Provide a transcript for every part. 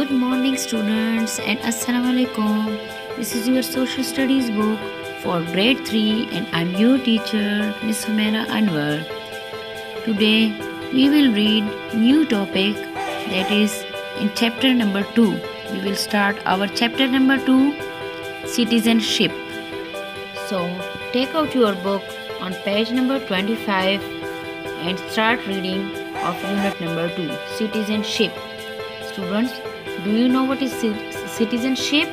Good morning, students, and Assalamu alaikum. This is your social studies book for grade 3, and I'm your teacher, Miss Humaira Anwar. Today, we will read new topic, that is in chapter number 2. We will start our chapter number 2, citizenship. So, take out your book on page number 25 and start reading of unit number 2, citizenship. Students, do you know what is citizenship?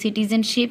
citizenship,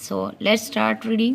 So let's start reading.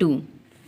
2,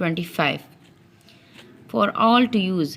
25। For all to use,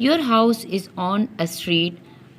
Your house is on a street,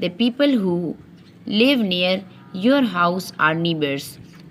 The people who live near your house are neighbors,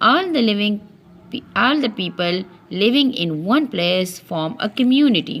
All the people living in one place form a community,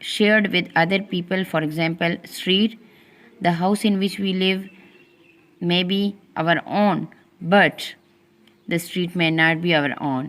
shared with other people. For example, street, the house in which we live may be our own, but the street may not be our own,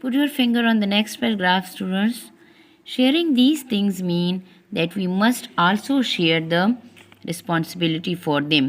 Put your finger on the next paragraph, students. Sharing these things mean that we must also share the responsibility for them.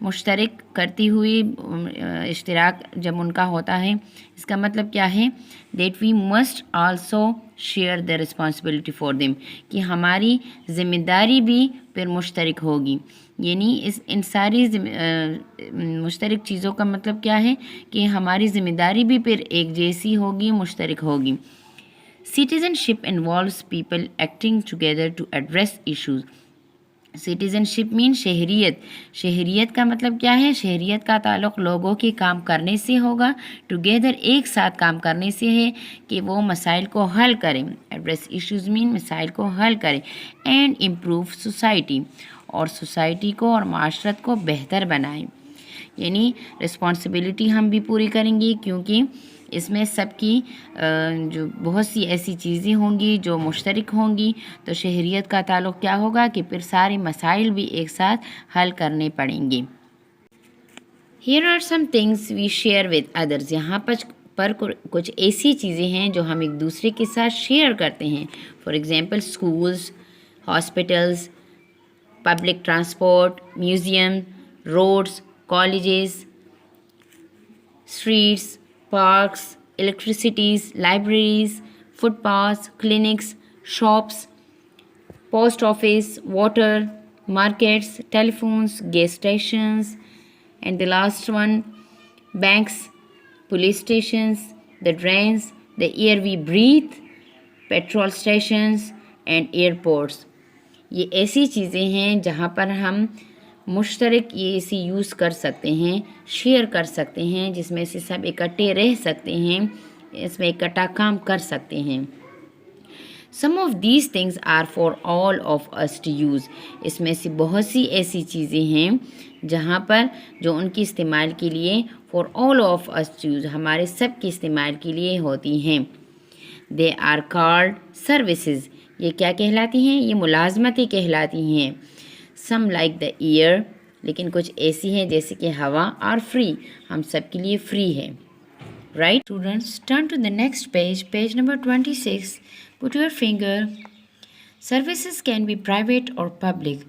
مشترک کرتی ہوئی اشتراک جب ان کا ہوتا ہے اس کا مطلب کیا ہے؟ That we must also share the responsibility for them, کہ ہماری ذمہ داری بھی پھر مشترک ہوگی. یعنی ان ساری مشترک چیزوں کا مطلب کیا ہے کہ ہماری ذمہ داری بھی پھر ایک جیسی ہوگی، مشترک ہوگی. Citizenship involves people acting together to address issues. Citizenship مین شہریت. شہریت کا مطلب کیا ہے؟ شہریت کا تعلق لوگوں کے کام کرنے سے ہوگا. ٹوگیدر ایک ساتھ کام کرنے سے ہے کہ وہ مسائل کو حل کریں. ایڈریس ایشوز مین مسائل کو حل کریں. اینڈ امپروو سوسائٹی، اور سوسائٹی کو اور معاشرت کو بہتر بنائیں. یعنی رسپانسبلٹی ہم بھی پوری کریں گے کیونکہ اس میں سب کی جو بہت سی ایسی چیزیں ہوں گی جو مشترک ہوں گی، تو شہریت کا تعلق کیا ہوگا کہ پھر سارے مسائل بھی ایک ساتھ حل کرنے پڑیں گے. Here are some things we share with others. یہاں پر کچھ ایسی چیزیں ہیں جو ہم ایک دوسرے کے ساتھ شیئر کرتے ہیں. For example schools, hospitals, public transport, museum, roads, colleges, streets, parks, electricities, libraries, footpaths, clinics, shops, post office, water, markets, telephones, gas stations, and the last one, banks, police stations, the drains, the air we breathe, petrol stations, and airports. یہ ایسی چیزیں ہیں جہاں پر ہم مشترک یہ ایسی use کر سکتے ہیں، شیئر کر سکتے ہیں، جس میں سے سب اکٹھے رہ سکتے ہیں، اس میں اکٹھا کام کر سکتے ہیں. Some of these things are for all of us to use. اس میں سے بہت سی ایسی چیزیں ہیں جہاں پر جو ان کی استعمال کے لیے for all of us to use ہمارے سب کے استعمال کے لیے ہوتی ہیں. They are called services. یہ کیا کہلاتی ہیں؟ یہ ملازمتیں کہلاتی ہیں. سم لائک دا ایئر، لیکن کچھ ایسی ہیں جیسے کہ ہوا، آر فری، ہم سب کے لیے فری ہے. Right students, turn to the next page number 26. Put your finger. Services can be private اور پبلک.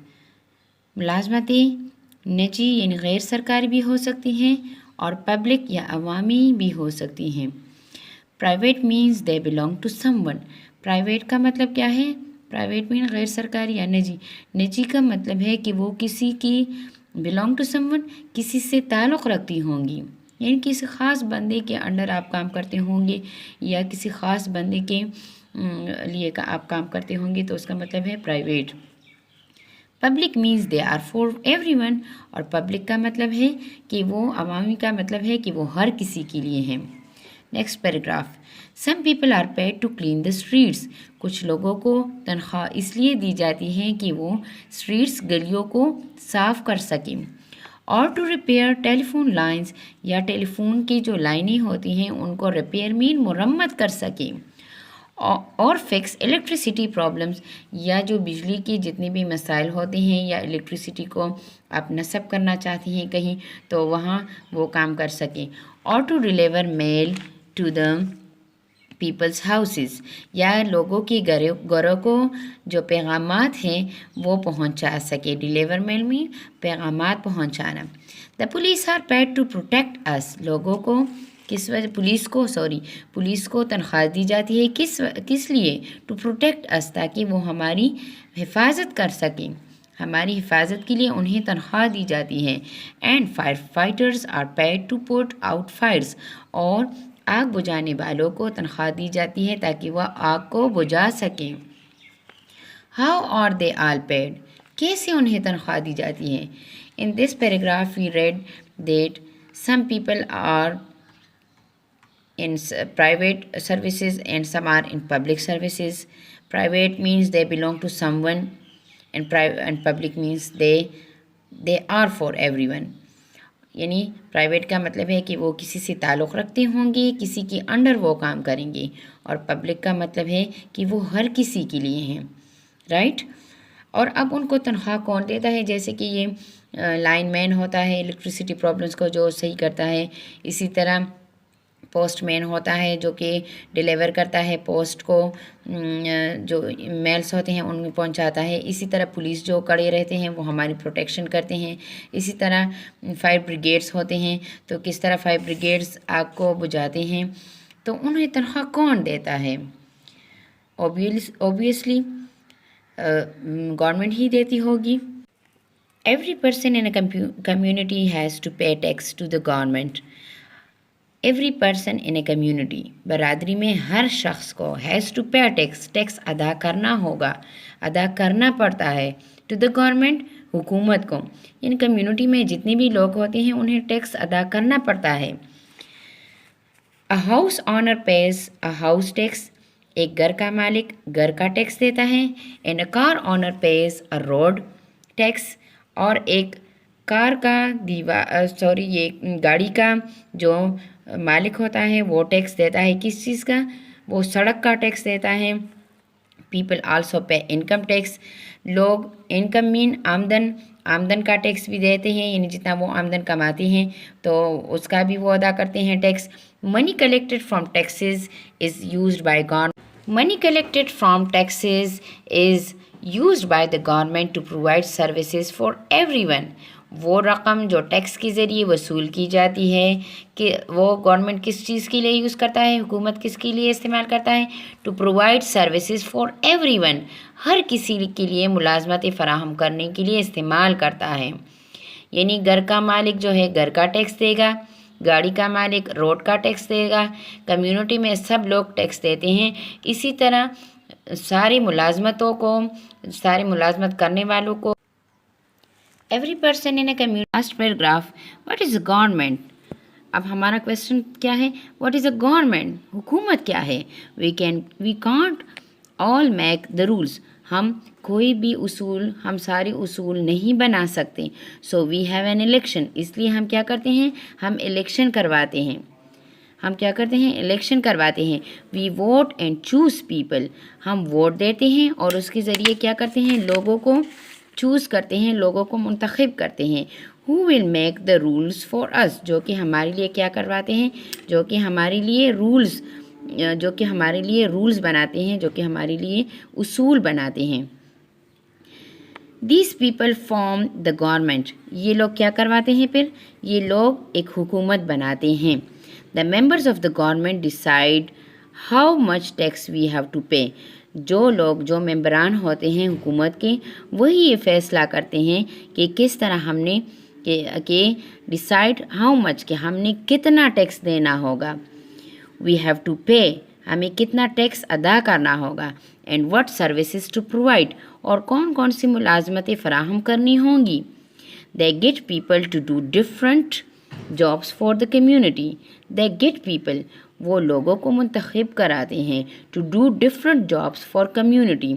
ملازمتیں نجی یعنی غیر سرکاری بھی ہو سکتی ہیں اور پبلک یا عوامی بھی ہو سکتی ہیں. Private means they belong to someone. Private کا مطلب کیا ہے؟ پرائیویٹ مین غیر سرکاری یا نجی. نجی کا مطلب ہے کہ وہ کسی کی بلانگ ٹو سم ون، کسی سے تعلق رکھتی ہوں گی، یعنی کسی خاص بندے کے انڈر آپ کام کرتے ہوں گے یا کسی خاص بندے کے لیے آپ کام کرتے ہوں گے، تو اس کا مطلب ہے private. Public means they are for everyone, اور پبلک کا مطلب ہے کہ وہ عوامی کا مطلب ہے کہ وہ ہر کسی کے لیے ہیں. Next paragraph. Some people are paid to clean the streets. کچھ لوگوں کو تنخواہ اس لیے دی جاتی ہے کہ وہ اسٹریٹس گلیوں کو صاف کر سکیں، اور to repair telephone lines, یا ٹیلی فون کی جو لائنیں ہوتی ہیں ان کو ریپیئر مین مرمت کر سکیں، اور فکس الیکٹریسٹی پرابلمس، یا جو بجلی کے جتنے بھی مسائل ہوتے ہیں یا الیکٹریسٹی کو آپ نصب کرنا چاہتی ہیں کہیں تو وہاں وہ کام کر سکیں. اور to deliver mail to the people's houses, یا لوگوں کی گھروں کو جو پیغامات ہیں وہ پہنچا سکے. ڈیلیور میل میں پیغامات پہنچانا. The police are paid to protect us. لوگوں کو کس وجہ پولیس کو تنخواہ دی جاتی ہے کس لیے؟ ٹو پروٹیکٹ اس، تاکہ وہ ہماری حفاظت کر سکیں. ہماری حفاظت کے لیے انہیں تنخواہ دی جاتی ہے. And firefighters are paid to put out fires, اور آگ بجھانے والوں کو تنخواہ دی جاتی ہے تاکہ وہ آگ کو بجھا سکیں. How are they all paid. کیسے انہیں تنخواہ دی جاتی ہے؟ In this paragraph we read that some people are in private services and some are in public services. Private means they belong to someone, and public means they are for everyone. یعنی private کا مطلب ہے کہ وہ کسی سے تعلق رکھتے ہوں گے، کسی کے انڈر وہ کام کریں گے، اور پبلک کا مطلب ہے کہ وہ ہر کسی کے لیے ہیں. رائٹ. اور اب ان کو تنخواہ کون دیتا ہے؟ جیسے کہ یہ لائن مین ہوتا ہے الیکٹریسٹی پرابلمس کو جو صحیح کرتا ہے، اسی طرح پوسٹ مین ہوتا ہے جو کہ ڈیلیور کرتا ہے پوسٹ کو، جو میلز ہوتے ہیں ان میں پہنچاتا ہے. اسی طرح پولیس جو کڑے رہتے ہیں وہ ہماری پروٹیکشن کرتے ہیں. اسی طرح فائر بریگیڈس ہوتے ہیں، تو کس طرح فائر بریگیڈس آگ کو بجھاتے ہیں. تو انہیں تنخواہ کون دیتا ہے؟ اوبویسلی گورنمنٹ ہی دیتی ہوگی. Every person in a community has to pay tax to the government. Every person in a community، برادری میں ہر شخص کو has to pay tax، tax ادا کرنا ہوگا، ادا کرنا پڑتا ہے. to the government، حکومت کو. یعنی کمیونٹی میں جتنے بھی لوگ ہوتے ہیں انہیں ٹیکس ادا کرنا پڑتا ہے. A house owner pays a house tax، ایک گھر کا مالک گھر کا ٹیکس دیتا ہے. and a car owner pays a road tax، اور ایک کار کا یہ گاڑی کا جو مالک ہوتا ہے وہ ٹیکس دیتا ہے. کس چیز کا؟ وہ سڑک کا ٹیکس دیتا ہے. People also pay income tax, لوگ انکم مین آمدن کا ٹیکس بھی دیتے ہیں، یعنی جتنا وہ آمدن کماتے ہیں تو اس کا بھی وہ ادا کرتے ہیں tax. Money collected from taxes is used by government, money collected from taxes is used by the government to provide services for everyone. وہ رقم جو ٹیکس کے ذریعے وصول کی جاتی ہے کہ وہ گورنمنٹ کس چیز کے لیے یوز کرتا ہے، حکومت کس کے لیے استعمال کرتا ہے؟ to provide services for everyone، ہر کسی کے لیے ملازمتیں فراہم کرنے کے لیے استعمال کرتا ہے. یعنی گھر کا مالک جو ہے گھر کا ٹیکس دے گا، گاڑی کا مالک روڈ کا ٹیکس دے گا، کمیونٹی میں سب لوگ ٹیکس دیتے ہیں. اسی طرح ساری ملازمتوں کو، سارے ملازمت کرنے والوں کو. Every person in a community. Last paragraph, what is a government? اب ہمارا کویشچن کیا ہے؟ What is a government? حکومت کیا ہے؟ We can't all make the rules, ہم کوئی بھی اصول، ہم سارے اصول نہیں بنا سکتے. سو وی ہیو این الیکشن، اس لیے ہم کیا کرتے ہیں؟ ہم الیکشن کرواتے ہیں. ہم کیا کرتے ہیں؟ الیکشن کرواتے ہیں. وی ووٹ اینڈ چوز پیپل، ہم ووٹ دیتے ہیں اور اس کے ذریعے کیا کرتے ہیں؟ لوگوں کو چوز کرتے ہیں، لوگوں کو منتخب کرتے ہیں. Who will make the rules for us, جو کہ ہمارے لیے کیا کرواتے ہیں؟ جو کہ ہمارے لیے رولس بناتے ہیں، جو کہ ہمارے لیے اصول بناتے ہیں. These people form the government, یہ لوگ کیا کرواتے ہیں؟ پھر یہ لوگ ایک حکومت بناتے ہیں. The members of the government decide how much tax we have to pay. جو ممبران ہوتے ہیں حکومت کے وہی یہ فیصلہ کرتے ہیں کہ کس طرح ہم نے کہ decide how much، کہ ہم نے کتنا ٹیکس دینا ہوگا. We have to pay، ہمیں کتنا ٹیکس ادا کرنا ہوگا. And what services to provide، اور کون کون سی ملازمتیں فراہم کرنی ہوں گی. They get people to do different jobs for the community. They get people، وہ لوگوں کو منتخب کراتے ہیں. to do different jobs for community،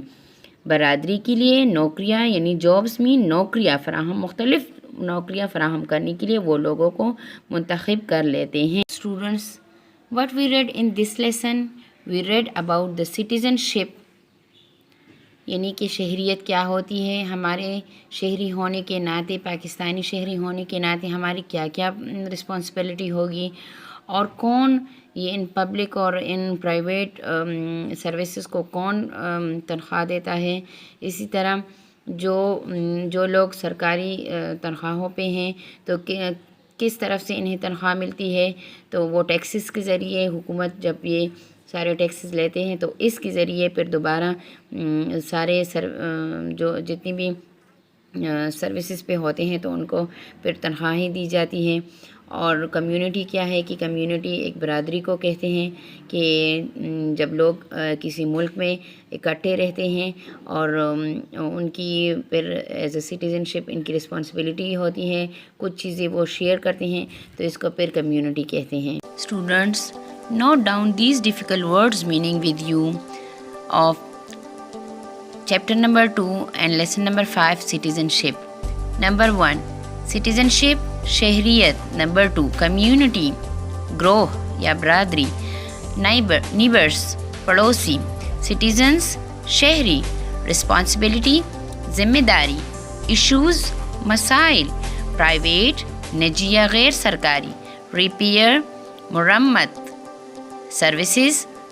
برادری کے لیے نوکریاں، یعنی jobs میں نوکریاں مختلف نوکریاں فراہم کرنے کے لیے وہ لوگوں کو منتخب کر لیتے ہیں. Students، what we read in this lesson، we read about the citizenship، یعنی کہ شہریت کیا ہوتی ہے. ہمارے شہری ہونے کے ناطے، پاکستانی شہری ہونے کے ناطے ہماری کیا کیا رسپانسبلٹی ہوگی، اور کون یہ ان پبلک اور ان پرائیویٹ سروسز کو کون تنخواہ دیتا ہے. اسی طرح جو لوگ سرکاری تنخواہوں پہ ہیں تو کس طرف سے انہیں تنخواہ ملتی ہے. تو وہ ٹیکسز کے ذریعے، حکومت جب یہ سارے ٹیکسز لیتے ہیں تو اس کے ذریعے پھر دوبارہ سارے جو جتنی بھی سروسز پہ ہوتے ہیں تو ان کو پھر تنخواہیں دی جاتی ہیں. اور کمیونٹی کیا ہے کہ کمیونٹی ایک برادری کو کہتے ہیں کہ جب لوگ کسی ملک میں اکٹھے رہتے ہیں اور ان کی پھر ایز اے سٹیزن شپ ان کی رسپانسبلٹی ہوتی ہے، کچھ چیزیں وہ شیئر کرتے ہیں، تو اس کو پھر کمیونٹی کہتے ہیں. Students, note down these difficult words meaning with you of chapter number 2 and lesson number 5 citizenship. Number 1 citizenship شہریت. Number 2 community گروہ یا برادری. neighbors پڑوسی. citizens شہری. responsibility ذمہ داری. issues مسائل. private نجی یا غیر سرکاری. repair مرمت. services,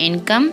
income,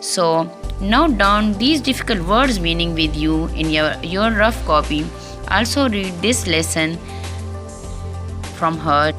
So note down these difficult words meaning with you in your rough copy. Also read this lesson from her.